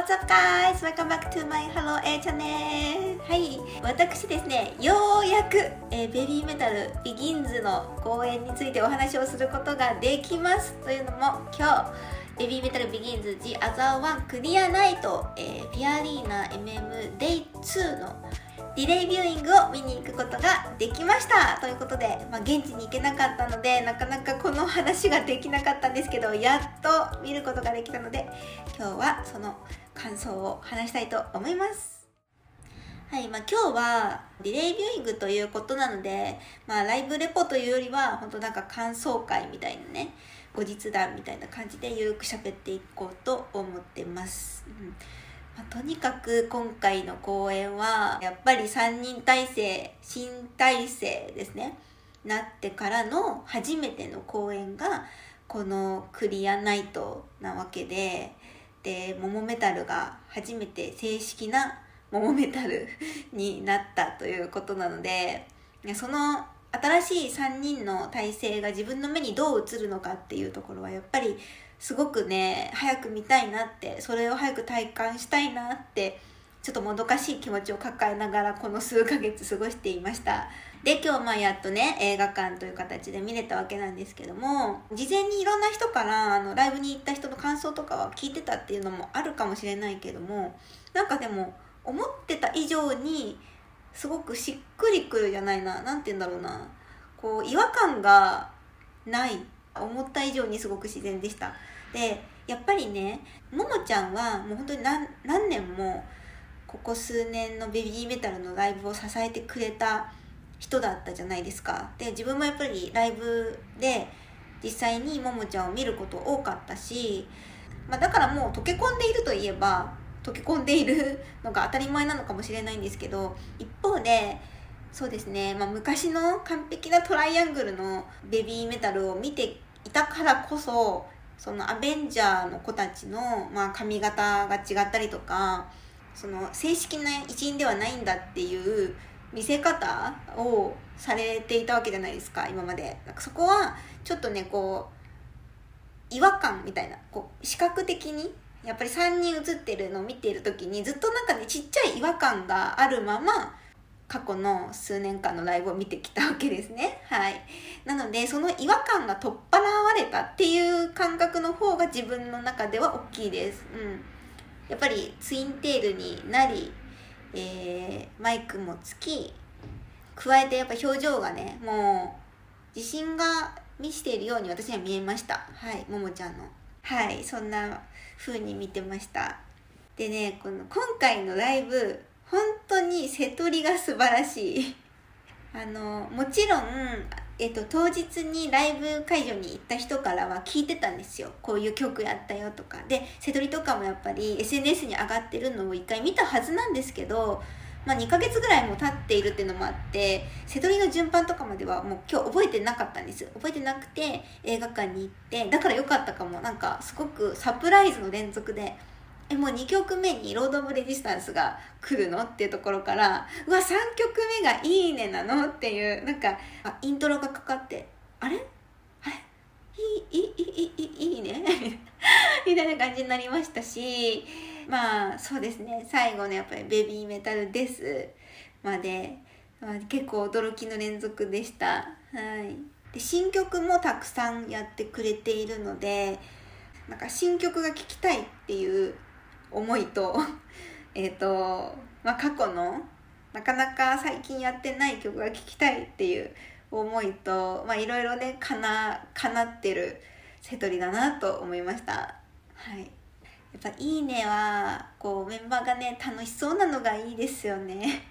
What's up guys? Welcome back to my Hello A チャンネル。はい、私ですね、ようやく、ベビーメタルビギンズの公演についてお話をすることができます。というのも今日ベビーメタルビギンズ The Other One クリアナイト、ピアリーナ MM Day 2のディレイビューイングを見に行くことができましたということで、現地に行けなかったのでなかなかこの話ができなかったんですけど、やっと見ることができたので今日はその感想を話したいと思います。はい、今日はディレイビューイングということなので、ライブレポというよりは本当なんか感想会みたいなね、後日談みたいな感じでゆるく喋っていこうと思ってます。とにかく今回の公演はやっぱり3人体制、新体制ですね、なってからの初めての公演がこのクリアナイトなわけで、モモメタルが初めて正式なモモメタルになったということなので、その新しい3人の体制が自分の目にどう映るのかっていうところはやっぱりすごくね、早く見たいなって、それを早く体感したいなって、ちょっともどかしい気持ちを抱えながらこの数ヶ月過ごしていました。で、今日やっとね、映画館という形で見れたわけなんですけども、事前にいろんな人からライブに行った人の感想とかは聞いてたっていうのもあるかもしれないけども、なんかでも思ってた以上にすごくしっくりくるじゃないな、なんて言うんだろうな、こう違和感がない、思った以上にすごく自然でした。で、やっぱりね、ももちゃんはもう本当に何年もここ数年のベビーメタルのライブを支えてくれた人だったじゃないですか。で、自分もやっぱりライブで実際にももちゃんを見ること多かったし、だからもう溶け込んでいるといえば溶け込んでいるのが当たり前なのかもしれないんですけど、一方でそうですね、昔の完璧なトライアングルのベビーメタルを見ていたからこそ、そのアベンジャーの子たちの、髪型が違ったりとか、その正式な一員ではないんだっていう見せ方をされていたわけじゃないですか、今まで。なんかそこはちょっとね、こう違和感みたいな、こう視覚的にやっぱり3人写ってるのを見ている時にずっとなんかね、ちっちゃい違和感があるまま過去の数年間のライブを見てきたわけですね。はい。なので、その違和感が取っ払われたっていう感覚の方が自分の中では大きいです。やっぱりツインテールになり、マイクもつき、加えてやっぱ表情がね、もう自信が見せているように私には見えました。はい、ももちゃんの。はい、そんな風に見てました。でね、今回のライブ、本当に瀬戸りが素晴らしい。もちろん、当日にライブ会場に行った人からは聞いてたんですよ。こういう曲やったよとか。で、瀬戸りとかもやっぱり SNS に上がってるのを一回見たはずなんですけど、2ヶ月ぐらいも経っているっていうのもあって、瀬戸りの順番とかまではもう今日覚えてなかったんです。覚えてなくて映画館に行って、だから良かったかも。なんかすごくサプライズの連続で、もう2曲目にロード・オブ・レジスタンスが来るのっていうところから、3曲目がいいねなのっていう、なんかイントロがかかって、あれいいねみたいな感じになりましたし、そうですね、最後のやっぱりベビーメタルですまで、結構驚きの連続でした。はい。で、新曲もたくさんやってくれているので、なんか新曲が聴きたいっていう思いと過去のなかなか最近やってない曲が聴きたいっていう思いと、いろいろね、かなってる瀬戸りだなと思いました。はい。やっぱいいねはこうメンバーがね、楽しそうなのがいいですよね。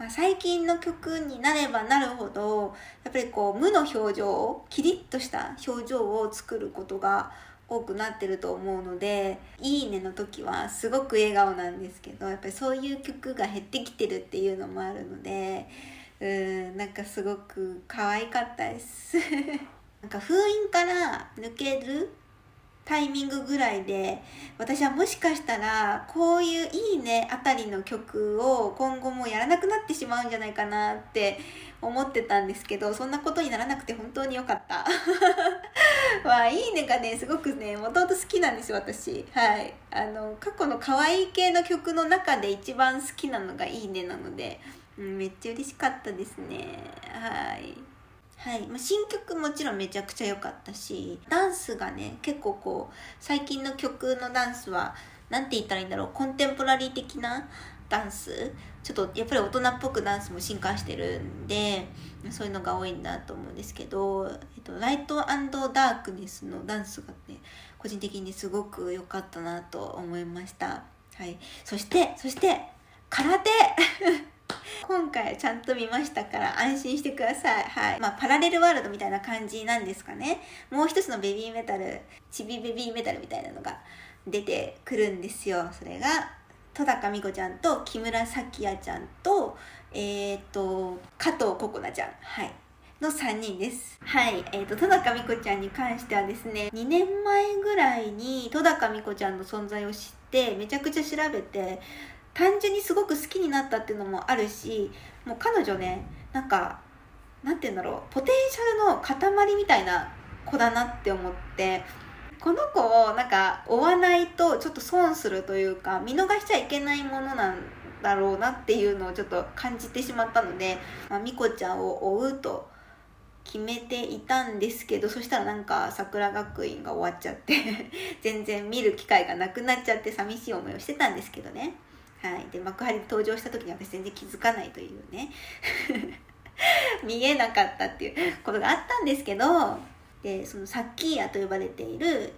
最近の曲になればなるほど、やっぱりこう無の表情、キリッとした表情を作ることが多くなってると思うので、いいねの時はすごく笑顔なんですけど、やっぱりそういう曲が減ってきてるっていうのもあるので、なんかすごく可愛かったですなんか封印から抜けるタイミングぐらいで、私はもしかしたらこういういいねあたりの曲を今後もやらなくなってしまうんじゃないかなって思ってたんですけど、そんなことにならなくて本当に良かったいいねがねすごくねもともと好きなんですよ私。はい、過去の可愛い系の曲の中で一番好きなのがいいねなので、めっちゃ嬉しかったですね。はい、新曲もちろんめちゃくちゃ良かったし、ダンスがね結構こう最近の曲のダンスはなんて言ったらいいんだろう、コンテンポラリー的なダンス、ちょっとやっぱり大人っぽくダンスも進化してるんでそういうのが多いんだと思うんですけど、ライト&ダークネスのダンスがね個人的にすごく良かったなと思いました。はい、そして空手今回ちゃんと見ましたから安心してください。はい、パラレルワールドみたいな感じなんですかね。もう一つのベビーメタル、チビベビーメタルみたいなのが出てくるんですよ。それが戸高美子ちゃんと木村咲也ちゃんと加藤ここなちゃん、の3人です。戸高美子ちゃんに関してはですね、2年前ぐらいに戸高美子ちゃんの存在を知ってめちゃくちゃ調べて、単純にすごく好きになったっていうのもあるし、もう彼女ねなんて言うんだろう、ポテンシャルの塊みたいな子だなって思って、この子を追わないとちょっと損するというか見逃しちゃいけないものなんだろうなっていうのをちょっと感じてしまったので、美子ちゃんを追うと決めていたんですけど、そしたら桜学院が終わっちゃって全然見る機会がなくなっちゃって寂しい思いをしてたんですけどね。で幕張で登場した時に私全然気づかないというね見えなかったっていうことがあったんですけど、でそのサッキーヤと呼ばれている、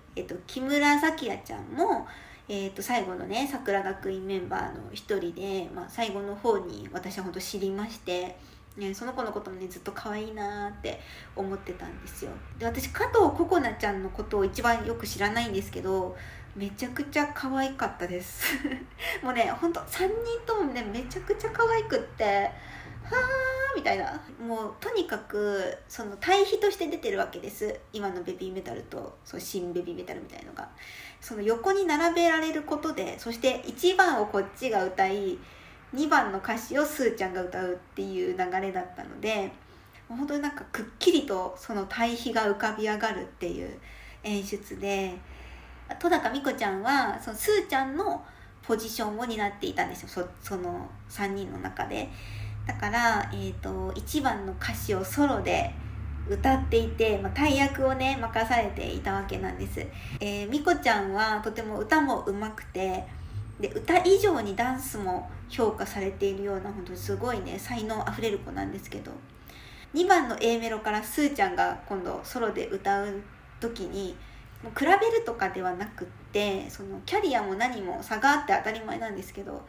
木村咲也ちゃんも、最後のね桜学院メンバーの一人で、最後の方に私は本当知りまして、その子のこともねずっと可愛いなって思ってたんですよ。で私加藤ここなちゃんのことを一番よく知らないんですけど、めちゃくちゃ可愛かったですもうねほんと3人ともねめちゃくちゃ可愛くって、はーみたいな、もうとにかくその対比として出てるわけです。今のベビーメタルと新ベビーメタルみたいなのがその横に並べられることで、そして1番をこっちが歌い2番の歌詞をスーちゃんが歌うっていう流れだったので、本当にくっきりとその対比が浮かび上がるっていう演出で、戸高美子ちゃんはそのスーちゃんのポジションを担っていたんですよ、その3人の中で。だから、1番の歌詞をソロで歌っていて、大役をね任されていたわけなんです。美子ちゃんはとても歌も上手くて、で歌以上にダンスも評価されているような本当にすごいね才能あふれる子なんですけど、2番の A メロからスーちゃんが今度ソロで歌う時にもう比べるとかではなくって、そのキャリアも何も差があって当たり前なんですけど、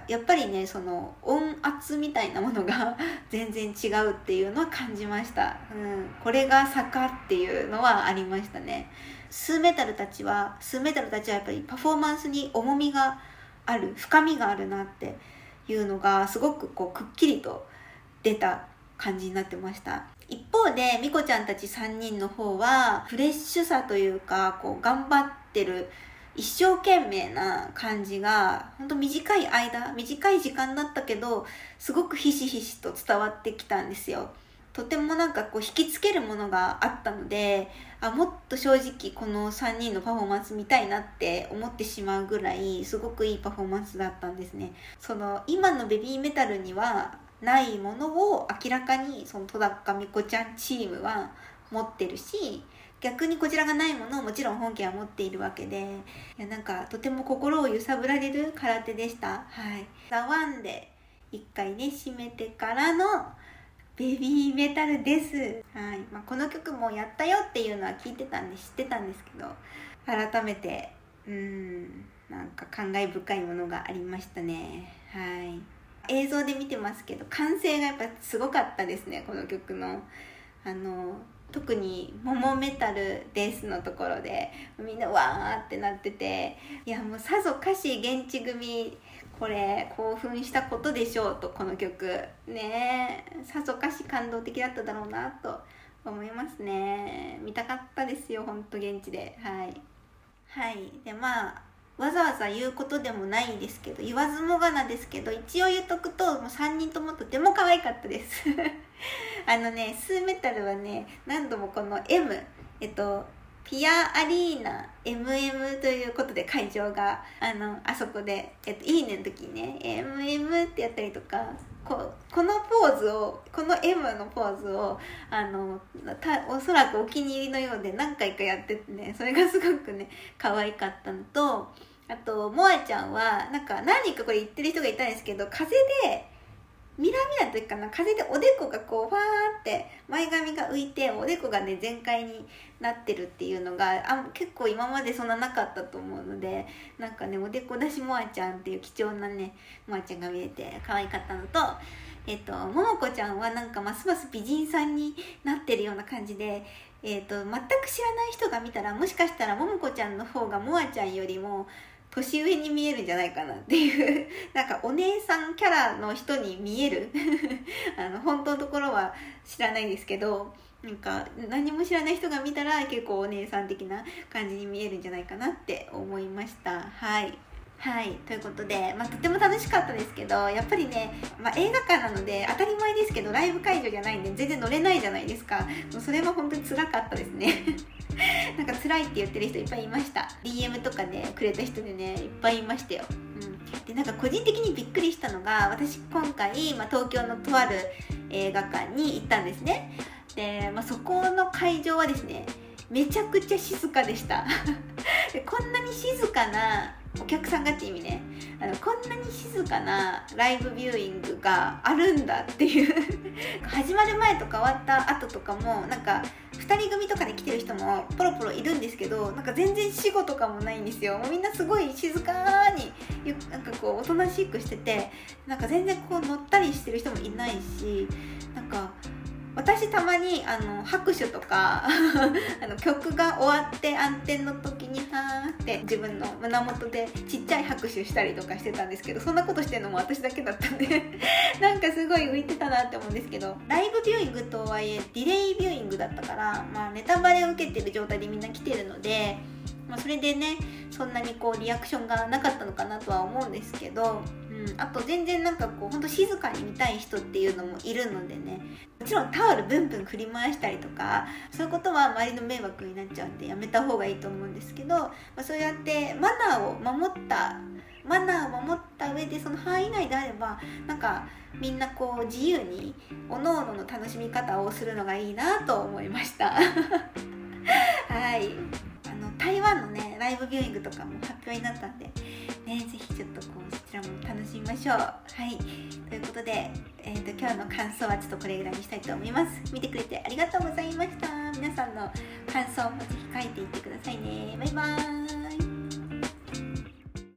やっぱりねその音圧みたいなものが全然違うっていうのは感じました。これが差かっていうのはありましたね。スーメタルたちはやっぱりパフォーマンスに重みがある、深みがあるなっていうのがすごくくっきりと出た感じになってました。一方で美子ちゃんたち3人の方はフレッシュさというか頑張ってる一生懸命な感じが本当短い時間だったけどすごくひしひしと伝わってきたんですよ。とても引きつけるものがあったので、もっと正直この3人のパフォーマンス見たいなって思ってしまうぐらいすごくいいパフォーマンスだったんですね。その今のベビーメタルにはないものを明らかにその戸高美子ちゃんチームは持ってるし、逆にこちらがないものをもちろん本家は持っているわけで、とても心を揺さぶられる空手でした。ザワンで一回ね締めてからのベビーメタルです。この曲もやったよっていうのは聞いてたんで知ってたんですけど、改めて感慨深いものがありましたね。映像で見てますけど歓声がやっぱすごかったですね、この曲の。特にモモメタルですのところでみんなわーってなってて、いやもうさぞかし現地組これ興奮したことでしょうと、この曲ねさぞかし感動的だっただろうなと思いますね。見たかったですよ本当現地で。でわざわざ言うことでもないですけど、言わずもがなですけど一応言っとくと、もう3人ともとても可愛かったですスーメタルはね何度もこの M ピアアリーナ MM ということで会場があそこで、いいねの時にね MM ってやったりとか、このポーズを、この M のポーズをおそらくお気に入りのようで何回かやっててね、それがすごくね可愛かったのと、あとモアちゃんはなんか何人かこれ言ってる人がいたんですけど、風でミラミラというかな、風でおでこがこうファーって前髪が浮いておでこがね全開になってるっていうのが結構今までそんななかったと思うので、なんかねおでこ出しモアちゃんっていう貴重なねモアちゃんが見えて可愛かったのと、ももこちゃんはなんかますます美人さんになってるような感じで、全く知らない人が見たらもしかしたらももこちゃんの方がモアちゃんよりも年上に見えるんじゃないかなっていうなんかお姉さんキャラの人に見える本当のところは知らないですけど、なんか何も知らない人が見たら結構お姉さん的な感じに見えるんじゃないかなって思いました。はい、ということで、とても楽しかったですけど、やっぱりね、映画館なので当たり前ですけどライブ会場じゃないんで全然乗れないじゃないですか。もうそれは本当に辛かったですねなんか辛いって言ってる人いっぱいいました。 DM とかねくれた人でねいっぱいいましたよ。でなんか個人的にびっくりしたのが、私今回、東京のとある映画館に行ったんですね。で、そこの会場はですねめちゃくちゃ静かでしたでこんなに静かなお客さんがって意味ね、こんなに静かなライブビューイングがあるんだっていう始まる前とか終わった後とかもなんか2人組とかで来てる人もポロポロいるんですけど、なんか全然死後とかもないんですよ。もうみんなすごい静かになんかこうおとなしくしてて、なんか全然こう乗ったりしてる人もいないし、なんか私たまに拍手とか曲が終わって暗転の時にはーって自分の胸元でちっちゃい拍手したりとかしてたんですけど、そんなことしてるのも私だけだったんでなんかすごい浮いてたなって思うんですけど、ライブビューイングとはいえディレイビューイングだったから、ネタバレを受けてる状態でみんな来てるので、それでねそんなにこうリアクションがなかったのかなとは思うんですけど、あと全然なんかこうほんと静かに見たい人っていうのもいるのでね、もちろんタオルブンブン振り回したりとかそういうことは周りの迷惑になっちゃうんでやめた方がいいと思うんですけど、そうやってマナーを守った上でその範囲内であればなんかみんなこう自由に各々の楽しみ方をするのがいいなと思いましたはい台湾のねライブビューイングとかも発表になったんでね、ぜひちょっとこうそちらも楽しみましょう。はいということで、今日の感想はちょっとこれぐらいにしたいと思います。見てくれてありがとうございました。皆さんの感想もぜひ書いていってくださいね。バイバーイ。